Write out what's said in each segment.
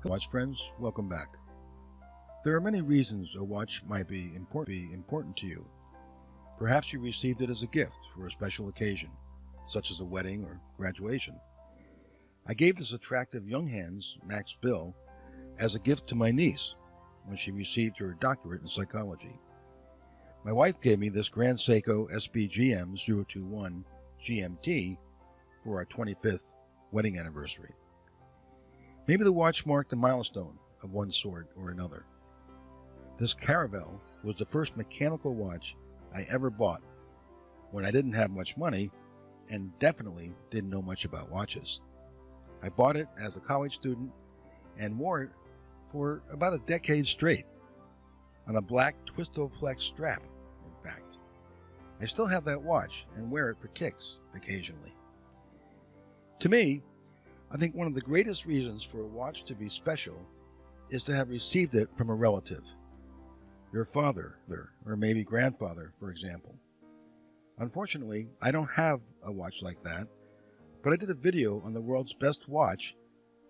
Watch friends, welcome back. There are many reasons a watch might be important to you. Perhaps you received it as a gift for a special occasion, such as a wedding or graduation. I gave this attractive young hands, Max Bill, as a gift to my niece when she received her doctorate in psychology. My wife gave me this Grand Seiko SBGM 021 GMT for our 25th wedding anniversary. Maybe the watch marked a milestone of one sort or another. This Caravel was the first mechanical watch I ever bought when I didn't have much money and definitely didn't know much about watches. I bought it as a college student and wore it for about a decade straight on a black Twisto-Flex strap, in fact. I still have that watch and wear it for kicks occasionally. To me, I think one of the greatest reasons for a watch to be special is to have received it from a relative. Your father, or maybe grandfather, for example. Unfortunately, I don't have a watch like that, but I did a video on the world's best watch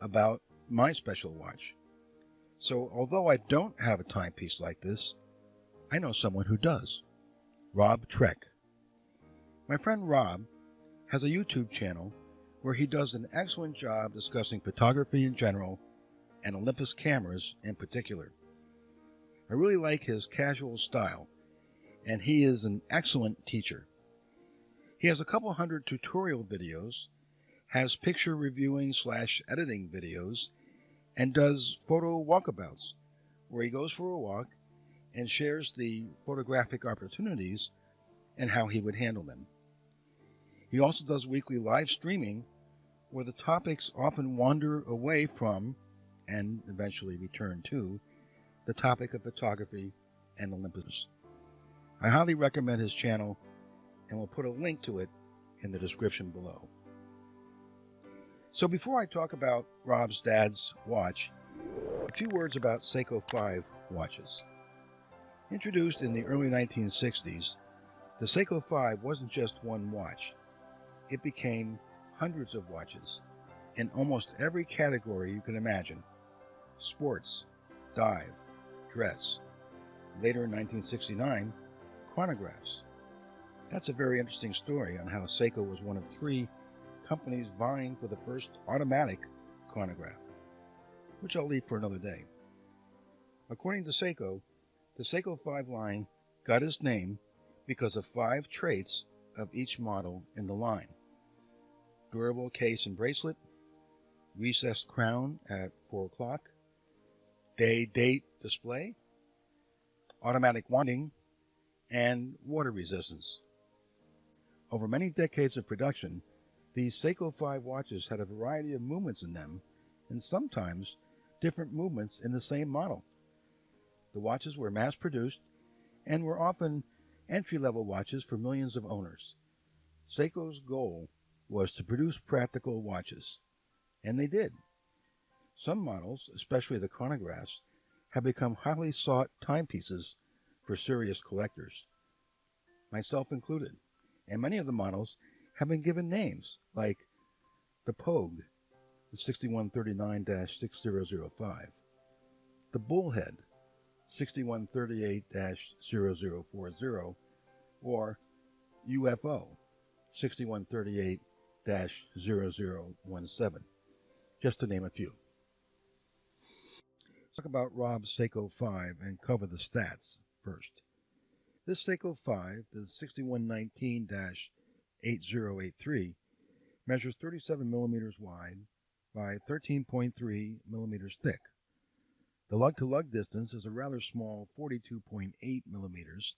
about my special watch. So although I don't have a timepiece like this, I know someone who does. Rob Treck. My friend Rob has a YouTube channel where he does an excellent job discussing photography in general and Olympus cameras in particular. I really like his casual style, and he is an excellent teacher. He has a couple hundred tutorial videos, has picture reviewing / editing videos, and does photo walkabouts, where he goes for a walk and shares the photographic opportunities and how he would handle them. He also does weekly live streaming where the topics often wander away from, and eventually return to, the topic of photography and Olympus. I highly recommend his channel and will put a link to it in the description below. So before I talk about Rob's dad's watch, a few words about Seiko 5 watches. Introduced in the early 1960s, the Seiko 5 wasn't just one watch. It became hundreds of watches in almost every category you can imagine. Sports, dive, dress. Later in 1969, chronographs. That's a very interesting story on how Seiko was one of 3 companies vying for the first automatic chronograph, which I'll leave for another day. According to Seiko, the Seiko 5 line got its name because of 5 traits of each model in the line. Durable case and bracelet, recessed crown at 4 o'clock, day-date display, automatic winding, and water resistance. Over many decades of production, these Seiko 5 watches had a variety of movements in them, and sometimes different movements in the same model. The watches were mass-produced and were often entry-level watches for millions of owners. Seiko's goal was to produce practical watches, and they did. Some models, especially the chronographs, have become highly sought timepieces for serious collectors, myself included, and many of the models have been given names like the Pogue, the 6139-6005, the Bullhead, 6138-0040, or UFO, 6138-0017, just to name a few. Let's talk about Rob's Seiko 5 and cover the stats first. This Seiko 5, the 6119-8083, measures 37 millimeters wide by 13.3 millimeters thick. The lug-to-lug distance is a rather small 42.8 millimeters,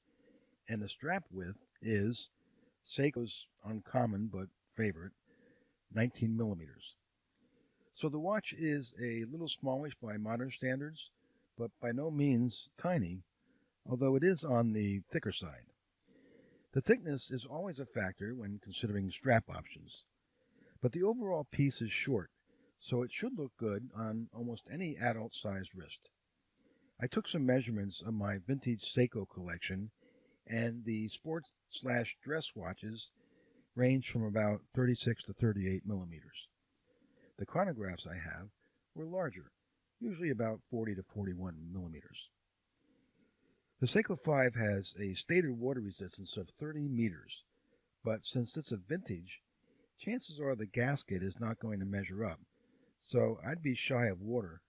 and the strap width is Seiko's uncommon but favorite 19 millimeters. So the watch is a little smallish by modern standards, but by no means tiny, although it is on the thicker side. The thickness is always a factor when considering strap options, but the overall piece is short, so it should look good on almost any adult-sized wrist. I took some measurements of my vintage Seiko collection, and the sports/dress watches range from about 36 to 38 millimeters. The chronographs I have were larger, usually about 40 to 41 millimeters. The Seiko 5 has a stated water resistance of 30 meters, but since it's a vintage, chances are the gasket is not going to measure up, so I'd be shy of water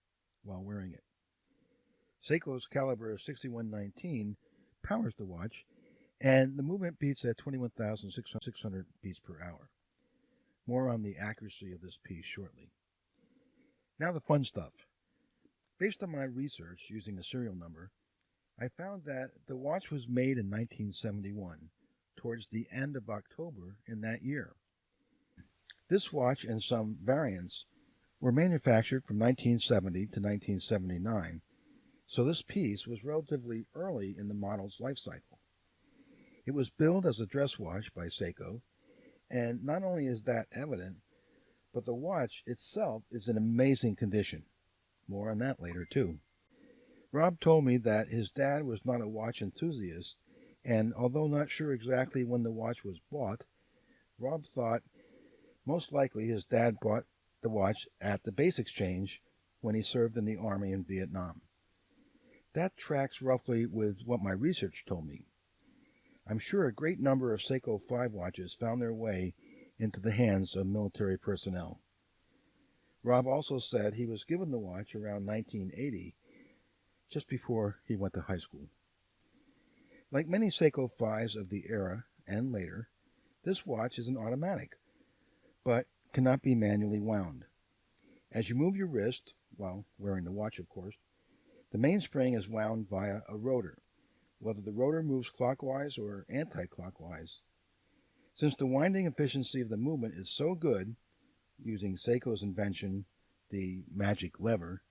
while wearing it. Seiko's caliber 6119 powers the watch, and the movement beats at 21,600 beats per hour. More on the accuracy of this piece shortly. Now the fun stuff. Based on my research using a serial number, I found that the watch was made in 1971, towards the end of October in that year. This watch and some variants were manufactured from 1970 to 1979, so this piece was relatively early in the model's life cycle. It was billed as a dress watch by Seiko, and not only is that evident, but the watch itself is in amazing condition. More on that later, too. Rob told me that his dad was not a watch enthusiast, and although not sure exactly when the watch was bought, Rob thought most likely his dad bought the watch at the base exchange when he served in the Army in Vietnam. That tracks roughly with what my research told me. I'm sure a great number of Seiko 5 watches found their way into the hands of military personnel. Rob also said he was given the watch around 1980, just before he went to high school. Like many Seiko 5s of the era and later, this watch is an automatic, but cannot be manually wound. As you move your wrist, while wearing the watch of course, the mainspring is wound via a rotor, whether the rotor moves clockwise or anti-clockwise. Since the winding efficiency of the movement is so good, using Seiko's invention, the magic lever,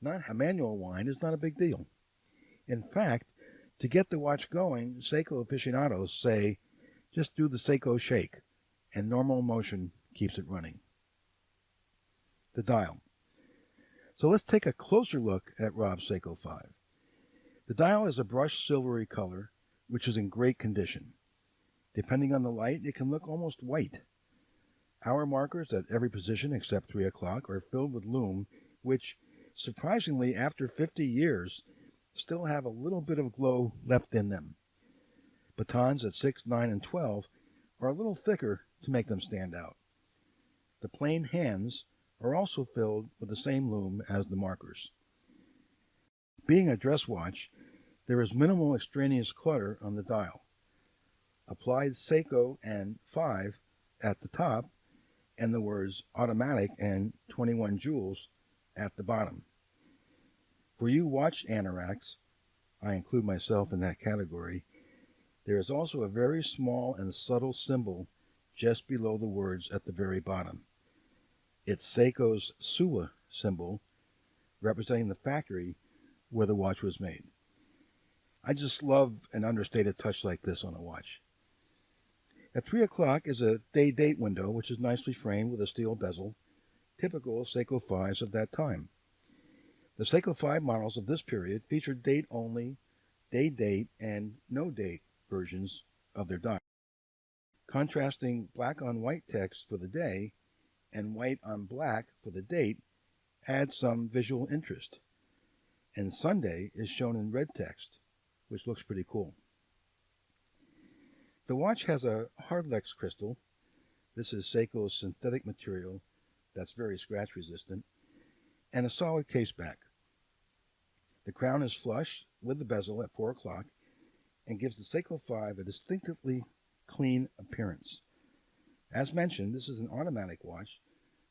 not a manual wind is not a big deal. In fact, to get the watch going, Seiko aficionados say, just do the Seiko shake, and normal motion keeps it running. The dial. So let's take a closer look at Rob's Seiko 5. The dial is a brushed silvery color, which is in great condition. Depending on the light, it can look almost white. Hour markers at every position except 3 o'clock are filled with lume, which, surprisingly, after 50 years, still have a little bit of glow left in them. Batons at 6, 9, and 12 are a little thicker to make them stand out. The plain hands are also filled with the same lume as the markers. Being a dress watch, there is minimal extraneous clutter on the dial. Applied Seiko and 5 at the top, and the words automatic and 21 joules at the bottom. For you watch anoraks, I include myself in that category, there is also a very small and subtle symbol just below the words at the very bottom. It's Seiko's Suwa symbol, representing the factory where the watch was made. I just love an understated touch like this on a watch. At 3 o'clock is a day-date window, which is nicely framed with a steel bezel, typical of Seiko 5s of that time. The Seiko 5 models of this period featured date-only, day-date, and no-date versions of their dial. Contrasting black on white text for the day and white on black for the date adds some visual interest. And Sunday is shown in red text, which looks pretty cool. The watch has a hardlex crystal. This is Seiko's synthetic material that's very scratch resistant, and a solid case back. The crown is flush with the bezel at 4 o'clock and gives the Seiko 5 a distinctively clean appearance. As mentioned, this is an automatic watch,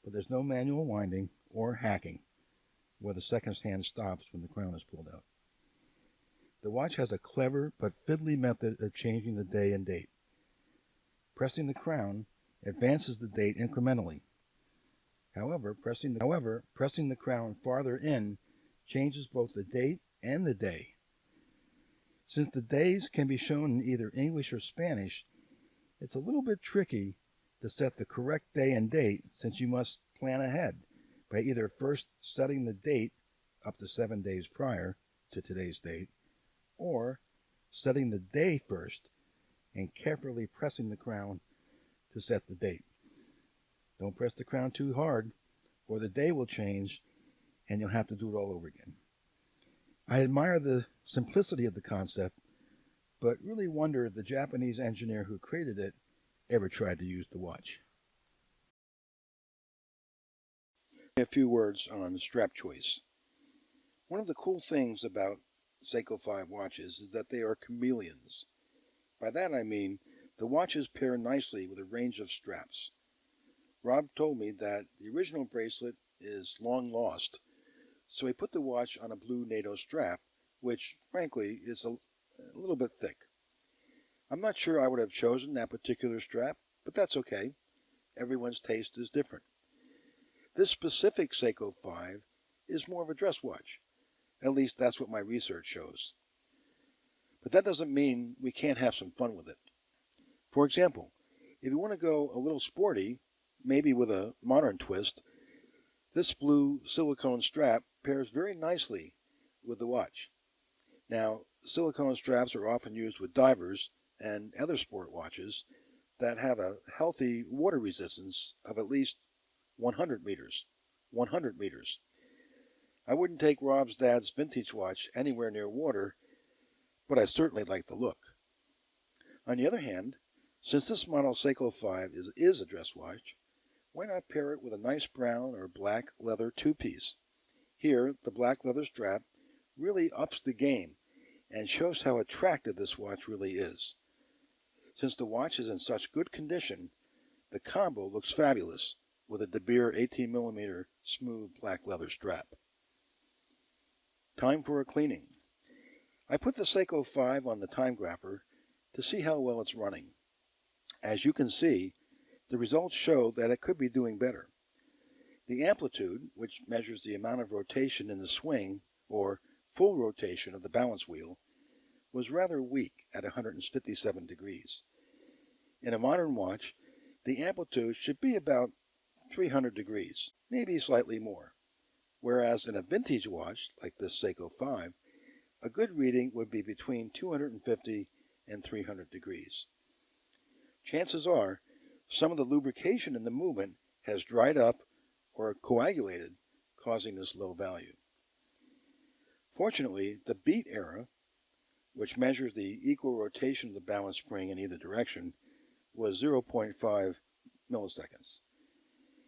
but there's no manual winding or hacking, where the second hand stops when the crown is pulled out. The watch has a clever but fiddly method of changing the day and date. Pressing the crown advances the date incrementally. However, pressing the crown farther in changes both the date and the day. Since the days can be shown in either English or Spanish, it's a little bit tricky to set the correct day and date, since you must plan ahead by either first setting the date up to 7 days prior to today's date, or setting the day first and carefully pressing the crown to set the date. Don't press the crown too hard, or the day will change and you'll have to do it all over again. I admire the simplicity of the concept, but really wonder if the Japanese engineer who created it ever tried to use the watch. A few words on strap choice. One of the cool things about Seiko 5 watches is that they are chameleons. By that I mean the watches pair nicely with a range of straps. Rob told me that the original bracelet is long lost, so he put the watch on a blue NATO strap, which, frankly, is a little bit thick. I'm not sure I would have chosen that particular strap, but that's okay. Everyone's taste is different. This specific Seiko 5 is more of a dress watch. At least that's what my research shows. But that doesn't mean we can't have some fun with it. For example, if you want to go a little sporty, maybe with a modern twist, this blue silicone strap pairs very nicely with the watch. Now, silicone straps are often used with divers and other sport watches that have a healthy water resistance of at least 100 meters. 100 meters. I wouldn't take Rob's dad's vintage watch anywhere near water, but I certainly like the look. On the other hand, since this model Seiko 5 is a dress watch, why not pair it with a nice brown or black leather two-piece? Here, the black leather strap really ups the game and shows how attractive this watch really is. Since the watch is in such good condition, the combo looks fabulous with a De Beer 18mm smooth black leather strap. Time for a cleaning. I put the Seiko 5 on the time grapher to see how well it's running. As you can see, the results show that it could be doing better. The amplitude, which measures the amount of rotation in the swing, or full rotation of the balance wheel, was rather weak at 157 degrees. In a modern watch, the amplitude should be about 300 degrees, maybe slightly more, whereas in a vintage watch like this Seiko 5, a good reading would be between 250 and 300 degrees. Chances are, some of the lubrication in the movement has dried up or coagulated, causing this low value. Fortunately, the beat error, which measures the equal rotation of the balance spring in either direction, was 0.5 milliseconds.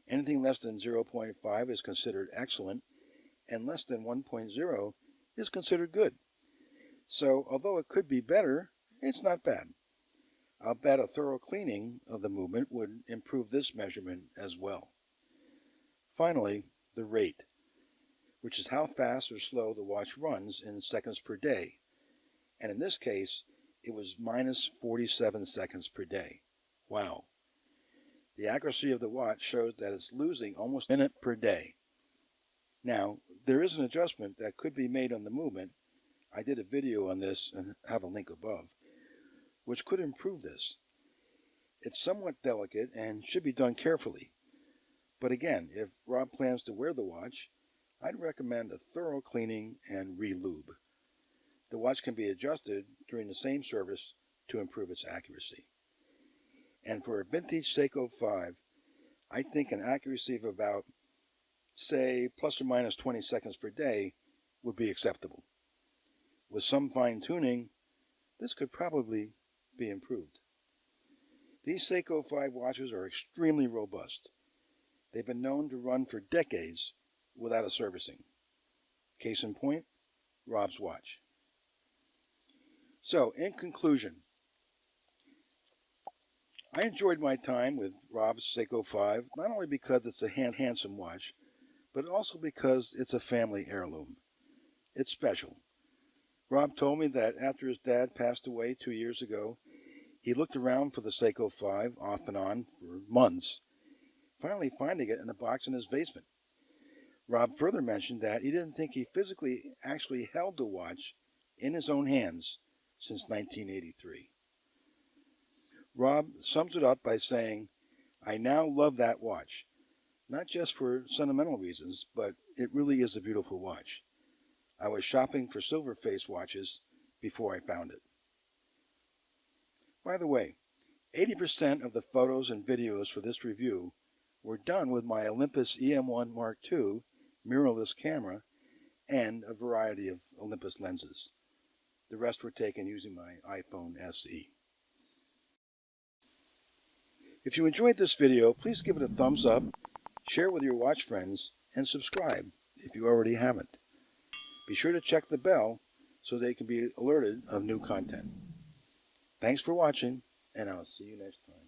Anything less than 0.5 is considered excellent, and less than 1.0 is considered good. So, although it could be better, it's not bad. I'll bet a thorough cleaning of the movement would improve this measurement as well. Finally, the rate, which is how fast or slow the watch runs in seconds per day. And in this case, it was minus 47 seconds per day. Wow. The accuracy of the watch shows that it's losing almost a minute per day. Now, there is an adjustment that could be made on the movement. I did a video on this and have a link above, which could improve this. It's somewhat delicate and should be done carefully. But again, if Rob plans to wear the watch, I'd recommend a thorough cleaning and re-lube. The watch can be adjusted during the same service to improve its accuracy. And for a vintage Seiko 5, I think an accuracy of about, say, plus or minus 20 seconds per day would be acceptable. With some fine-tuning, this could probably be improved. These Seiko 5 watches are extremely robust. They've been known to run for decades without a servicing. Case in point, Rob's watch. So, in conclusion, I enjoyed my time with Rob's Seiko 5, not only because it's a handsome watch, but also because it's a family heirloom. It's special. Rob told me that after his dad passed away 2 years ago, he looked around for the Seiko 5 off and on for months, finally finding it in a box in his basement. Rob further mentioned that he didn't think he physically actually held the watch in his own hands since 1983. Rob sums it up by saying, "I now love that watch, not just for sentimental reasons, but it really is a beautiful watch. I was shopping for silver face watches before I found it." By the way, 80% of the photos and videos for this review were done with my Olympus EM1 Mark II mirrorless camera, and a variety of Olympus lenses. The rest were taken using my iPhone SE. If you enjoyed this video, please give it a thumbs up, share it with your watch friends, and subscribe if you already haven't. Be sure to check the bell so they can be alerted of new content. Thanks for watching, and I'll see you next time.